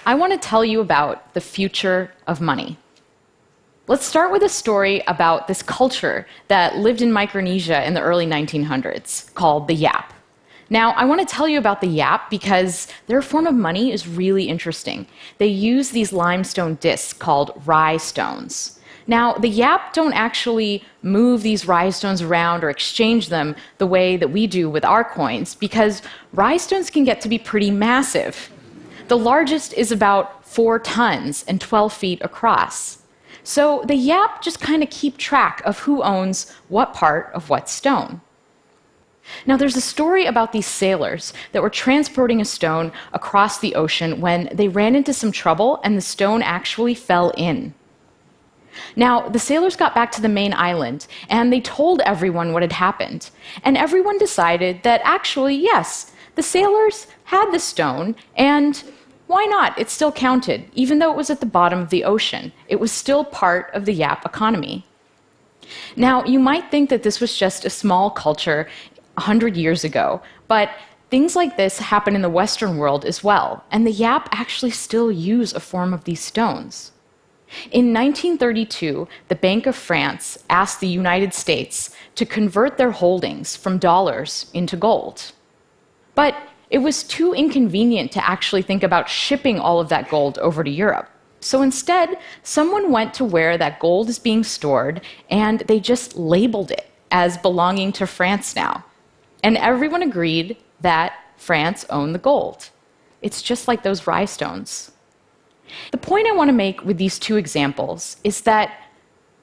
I want to tell you about the future of money. Let's start with a story about this culture that lived in Micronesia in the early 1900s called the Yap. Now, I want to tell you about the Yap because their form of money is really interesting. They use these limestone discs called rye stones. Now, the Yap don't actually move these rye stones around or exchange them the way that we do with our coins because rye stones can get to be pretty massive. The largest is about 4 tons and 12 feet across. So the Yap just kind of keep track of who owns what part of what stone. Now, there's a story about these sailors that were transporting a stone across the ocean when they ran into some trouble and the stone actually fell in. Now, the sailors got back to the main island and they told everyone what had happened. And everyone decided that actually, yes, the sailors had the stone and why not? It still counted, even though it was at the bottom of the ocean. It was still part of the Yap economy. Now, you might think that this was just a small culture 100 years ago, but things like this happen in the Western world as well, and the Yap actually still use a form of these stones. In 1932, the Bank of France asked the United States to convert their holdings from dollars into gold. But it was too inconvenient to actually think about shipping all of that gold over to Europe. So instead, someone went to where that gold is being stored, and they just labeled it as belonging to France now. And everyone agreed that France owned the gold. It's just like those rye stones. The point I want to make with these two examples is that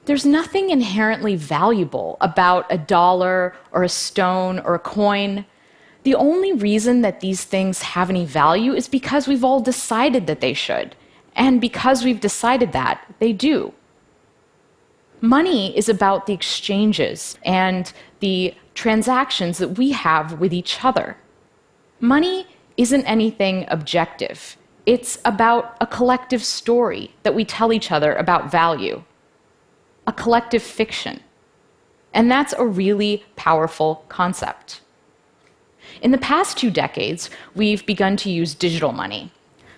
there's nothing inherently valuable about a dollar or a stone or a coin. The only reason that these things have any value is because we've all decided that they should. And because we've decided that, they do. Money is about the exchanges and the transactions that we have with each other. Money isn't anything objective. It's about a collective story that we tell each other about value, a collective fiction. And that's a really powerful concept. In the past 2 decades, we've begun to use digital money.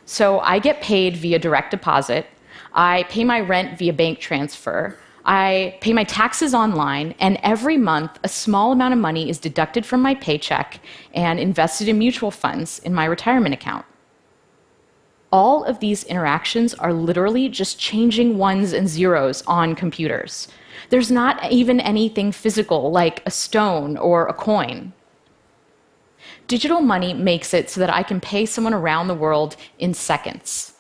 So I get paid via direct deposit, I pay my rent via bank transfer, I pay my taxes online, and every month a small amount of money is deducted from my paycheck and invested in mutual funds in my retirement account. All of these interactions are literally just changing ones and zeros on computers. There's not even anything physical like a stone or a coin. Digital money makes it so that I can pay someone around the world in seconds.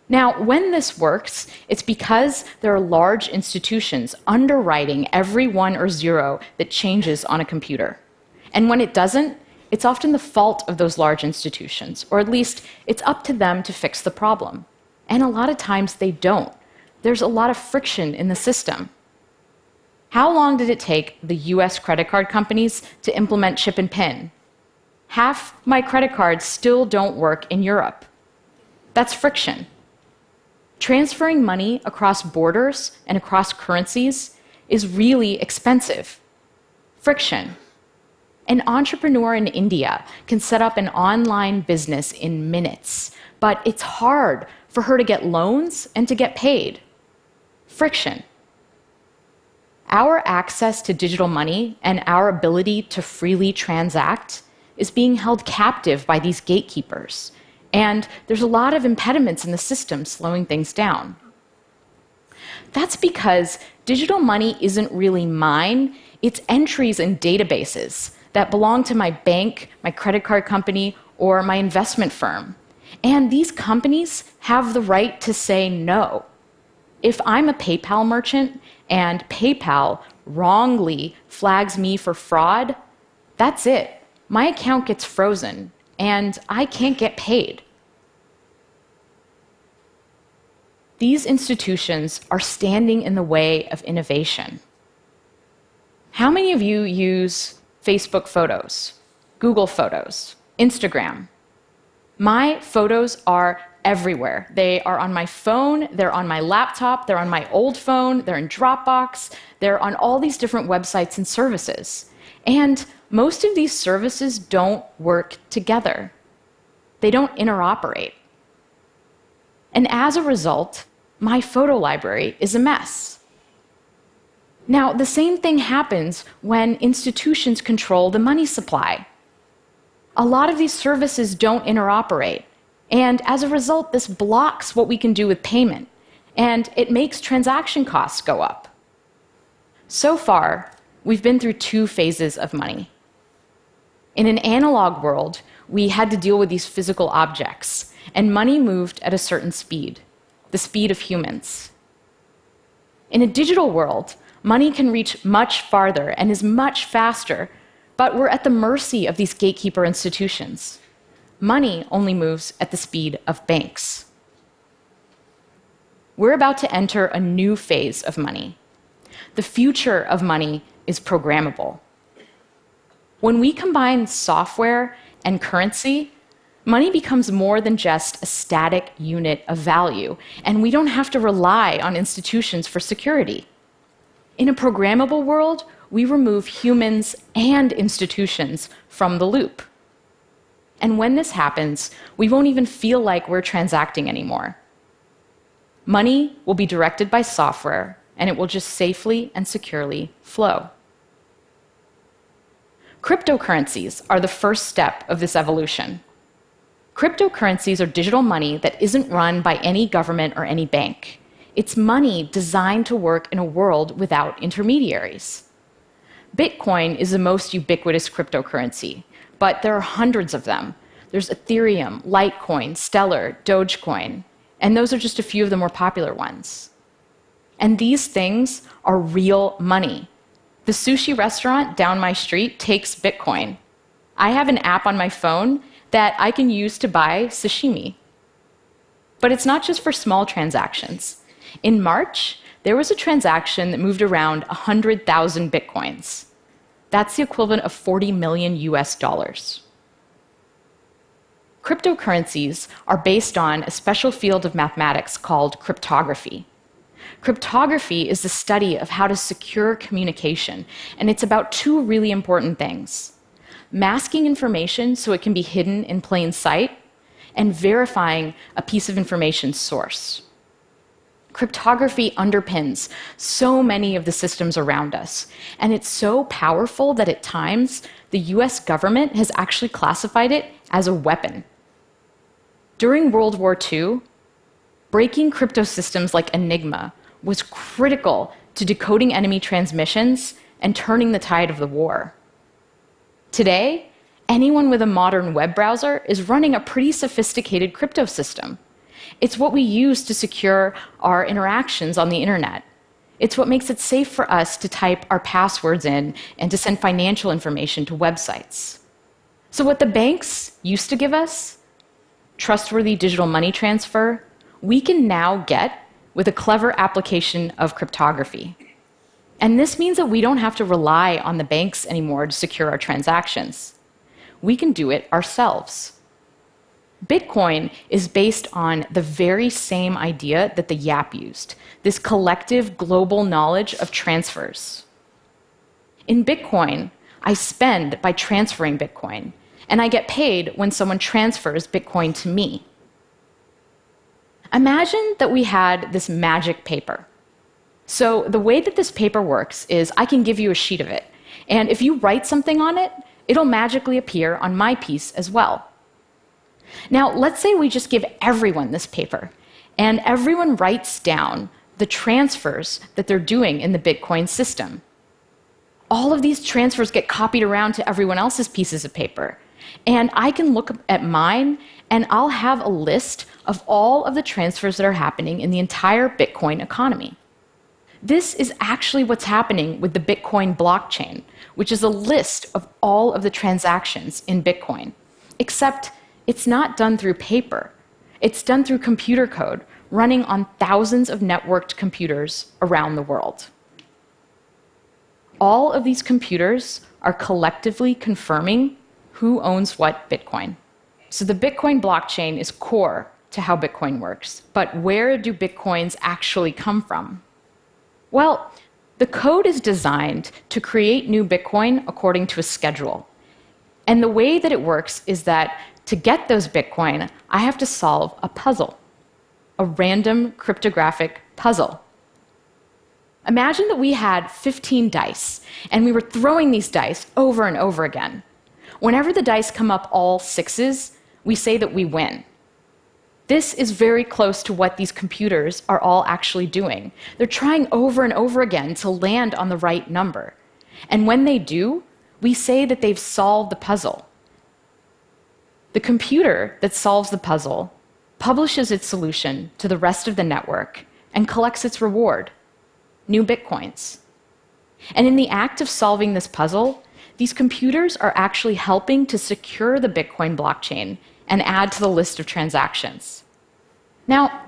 Now, when this works, it's because there are large institutions underwriting every 1 or 0 that changes on a computer. And when it doesn't, it's often the fault of those large institutions, or at least it's up to them to fix the problem. And a lot of times they don't. There's a lot of friction in the system. How long did it take the US credit card companies to implement chip and PIN? Half my credit cards still don't work in Europe. That's friction. Transferring money across borders and across currencies is really expensive. Friction. An entrepreneur in India can set up an online business in minutes, but it's hard for her to get loans and to get paid. Friction. Our access to digital money and our ability to freely transact is being held captive by these gatekeepers. And there's a lot of impediments in the system slowing things down. That's because digital money isn't really mine, it's entries in databases that belong to my bank, my credit card company, or my investment firm. And these companies have the right to say no. If I'm a PayPal merchant and PayPal wrongly flags me for fraud, that's it. My account gets frozen and I can't get paid. These institutions are standing in the way of innovation. How many of you use Facebook Photos, Google Photos, Instagram? My photos are everywhere. They are on my phone, they're on my laptop, they're on my old phone, they're in Dropbox, they're on all these different websites and services. And most of these services don't work together. They don't interoperate. And as a result, my photo library is a mess. Now, the same thing happens when institutions control the money supply. A lot of these services don't interoperate, and as a result, this blocks what we can do with payment, and it makes transaction costs go up. So far, we've been through two phases of money. In an analog world, we had to deal with these physical objects, and money moved at a certain speed, the speed of humans. In a digital world, money can reach much farther and is much faster, but we're at the mercy of these gatekeeper institutions. Money only moves at the speed of banks. We're about to enter a new phase of money. The future of money is programmable. When we combine software and currency, money becomes more than just a static unit of value, and we don't have to rely on institutions for security. In a programmable world, we remove humans and institutions from the loop. And when this happens, we won't even feel like we're transacting anymore. Money will be directed by software, and it will just safely and securely flow. Cryptocurrencies are the first step of this evolution. Cryptocurrencies are digital money that isn't run by any government or any bank. It's money designed to work in a world without intermediaries. Bitcoin is the most ubiquitous cryptocurrency, but there are hundreds of them. There's Ethereum, Litecoin, Stellar, Dogecoin, and those are just a few of the more popular ones. And these things are real money. The sushi restaurant down my street takes Bitcoin. I have an app on my phone that I can use to buy sashimi. But it's not just for small transactions. In March, there was a transaction that moved around 100,000 Bitcoins. That's the equivalent of 40 million US dollars. Cryptocurrencies are based on a special field of mathematics called cryptography. Cryptography is the study of how to secure communication, and it's about two really important things: masking information so it can be hidden in plain sight, and verifying a piece of information's source. Cryptography underpins so many of the systems around us, and it's so powerful that at times the US government has actually classified it as a weapon. During World War II, breaking crypto systems like Enigma was critical to decoding enemy transmissions and turning the tide of the war. Today, anyone with a modern web browser is running a pretty sophisticated crypto system. It's what we use to secure our interactions on the internet. It's what makes it safe for us to type our passwords in and to send financial information to websites. So what the banks used to give us, trustworthy digital money transfer, we can now get with a clever application of cryptography. And this means that we don't have to rely on the banks anymore to secure our transactions. We can do it ourselves. Bitcoin is based on the very same idea that the YAP used, this collective global knowledge of transfers. In Bitcoin, I spend by transferring Bitcoin, and I get paid when someone transfers Bitcoin to me. Imagine that we had this magic paper. So the way that this paper works is I can give you a sheet of it, and if you write something on it, it'll magically appear on my piece as well. Now, let's say we just give everyone this paper, and everyone writes down the transfers that they're doing in the Bitcoin system. All of these transfers get copied around to everyone else's pieces of paper, and I can look at mine, and I'll have a list of all of the transfers that are happening in the entire Bitcoin economy. This is actually what's happening with the Bitcoin blockchain, which is a list of all of the transactions in Bitcoin, except it's not done through paper. It's done through computer code running on thousands of networked computers around the world. All of these computers are collectively confirming who owns what Bitcoin. So the Bitcoin blockchain is core to how Bitcoin works. But where do Bitcoins actually come from? Well, the code is designed to create new Bitcoin according to a schedule. And the way that it works is that to get those Bitcoin, I have to solve a puzzle. a random cryptographic puzzle. Imagine that we had 15 dice, and we were throwing these dice over and over again. Whenever the dice come up all sixes, we say that we win. This is very close to what these computers are all actually doing. They're trying over and over again to land on the right number. And when they do, we say that they've solved the puzzle. The computer that solves the puzzle publishes its solution to the rest of the network and collects its reward, new bitcoins. And in the act of solving this puzzle, these computers are actually helping to secure the Bitcoin blockchain and add to the list of transactions. Now,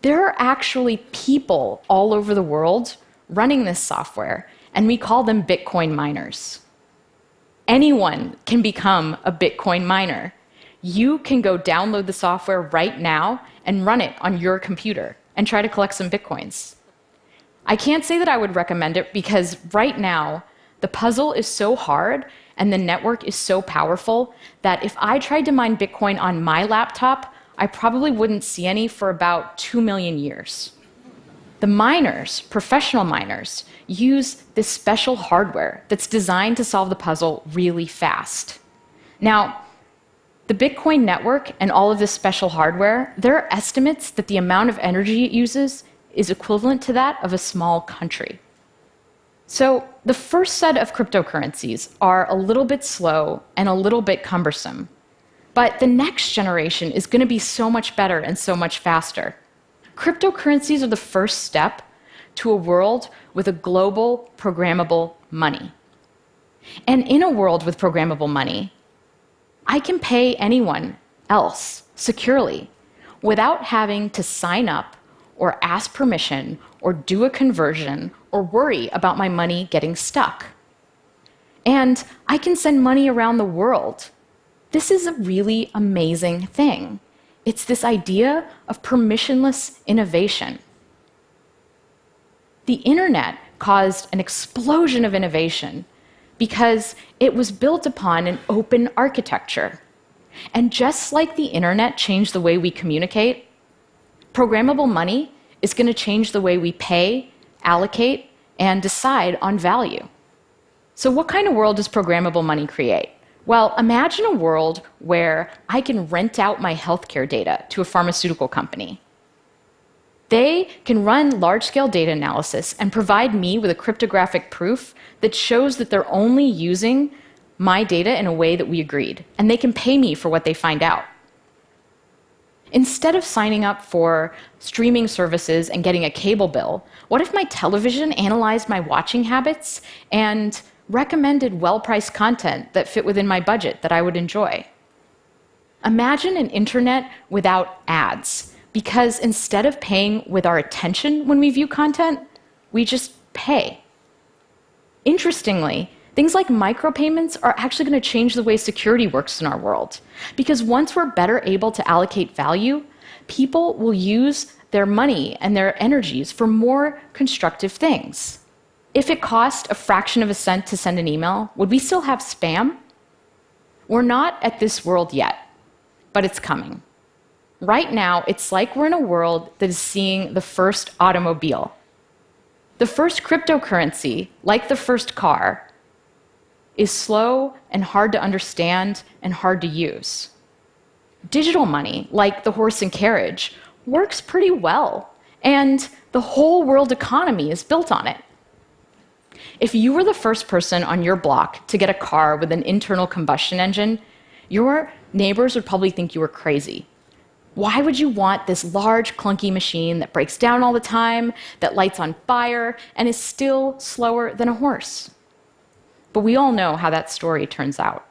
there are actually people all over the world running this software, and we call them Bitcoin miners. Anyone can become a Bitcoin miner. You can go download the software right now and run it on your computer and try to collect some Bitcoins. I can't say that I would recommend it because right now, the puzzle is so hard and the network is so powerful that if I tried to mine Bitcoin on my laptop, I probably wouldn't see any for about 2 million years. The miners, professional miners, use this special hardware that's designed to solve the puzzle really fast. Now, the Bitcoin network and all of this special hardware, there are estimates that the amount of energy it uses is equivalent to that of a small country. So the first set of cryptocurrencies are a little bit slow and a little bit cumbersome. But the next generation is going to be so much better and so much faster. Cryptocurrencies are the first step to a world with a global programmable money. And in a world with programmable money, I can pay anyone else securely without having to sign up or ask permission or do a conversion or worry about my money getting stuck. And I can send money around the world. This is a really amazing thing. It's this idea of permissionless innovation. The internet caused an explosion of innovation because it was built upon an open architecture. And just like the internet changed the way we communicate, programmable money is going to change the way we pay, allocate, and decide on value. So what kind of world does programmable money create? Well, imagine a world where I can rent out my healthcare data to a pharmaceutical company. They can run large-scale data analysis and provide me with a cryptographic proof that shows that they're only using my data in a way that we agreed, and they can pay me for what they find out. Instead of signing up for streaming services and getting a cable bill, what if my television analyzed my watching habits and recommended well-priced content that fit within my budget that I would enjoy? Imagine an internet without ads, because instead of paying with our attention when we view content, we just pay. Interestingly, things like micropayments are actually going to change the way security works in our world. Because once we're better able to allocate value, people will use their money and their energies for more constructive things. If it cost a fraction of a cent to send an email, would we still have spam? We're not at this world yet, but it's coming. Right now, it's like we're in a world that is seeing the first automobile. The first cryptocurrency, like the first car, is slow and hard to understand and hard to use. Digital money, like the horse and carriage, works pretty well, and the whole world economy is built on it. If you were the first person on your block to get a car with an internal combustion engine, your neighbors would probably think you were crazy. Why would you want this large, clunky machine that breaks down all the time, that lights on fire, and is still slower than a horse? But we all know how that story turns out.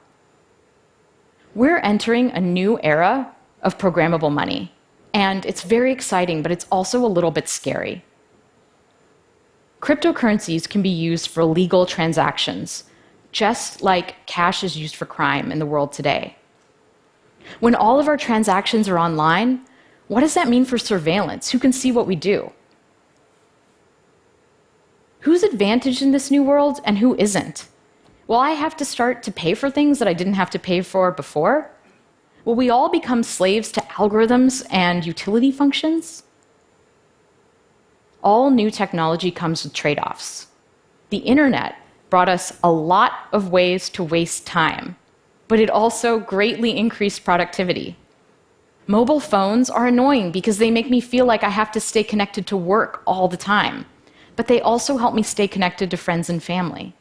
We're entering a new era of programmable money, and it's very exciting, but it's also a little bit scary. Cryptocurrencies can be used for legal transactions, just like cash is used for crime in the world today. When all of our transactions are online, what does that mean for surveillance? Who can see what we do? Who's advantaged in this new world and who isn't? Will I have to start to pay for things that I didn't have to pay for before? Will we all become slaves to algorithms and utility functions? all new technology comes with trade-offs. The internet brought us a lot of ways to waste time, but it also greatly increased productivity. Mobile phones are annoying because they make me feel like I have to stay connected to work all the time, but they also help me stay connected to friends and family.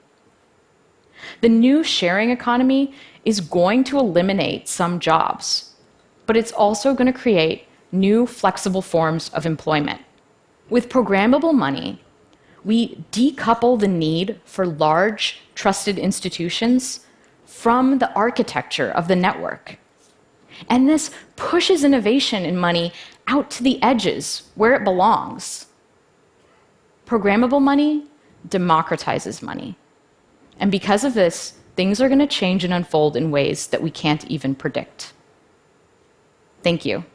The new sharing economy is going to eliminate some jobs, but it's also going to create new flexible forms of employment. With programmable money, we decouple the need for large, trusted institutions from the architecture of the network. And this pushes innovation in money out to the edges where it belongs. Programmable money democratizes money. And because of this, things are going to change and unfold in ways that we can't even predict. Thank you.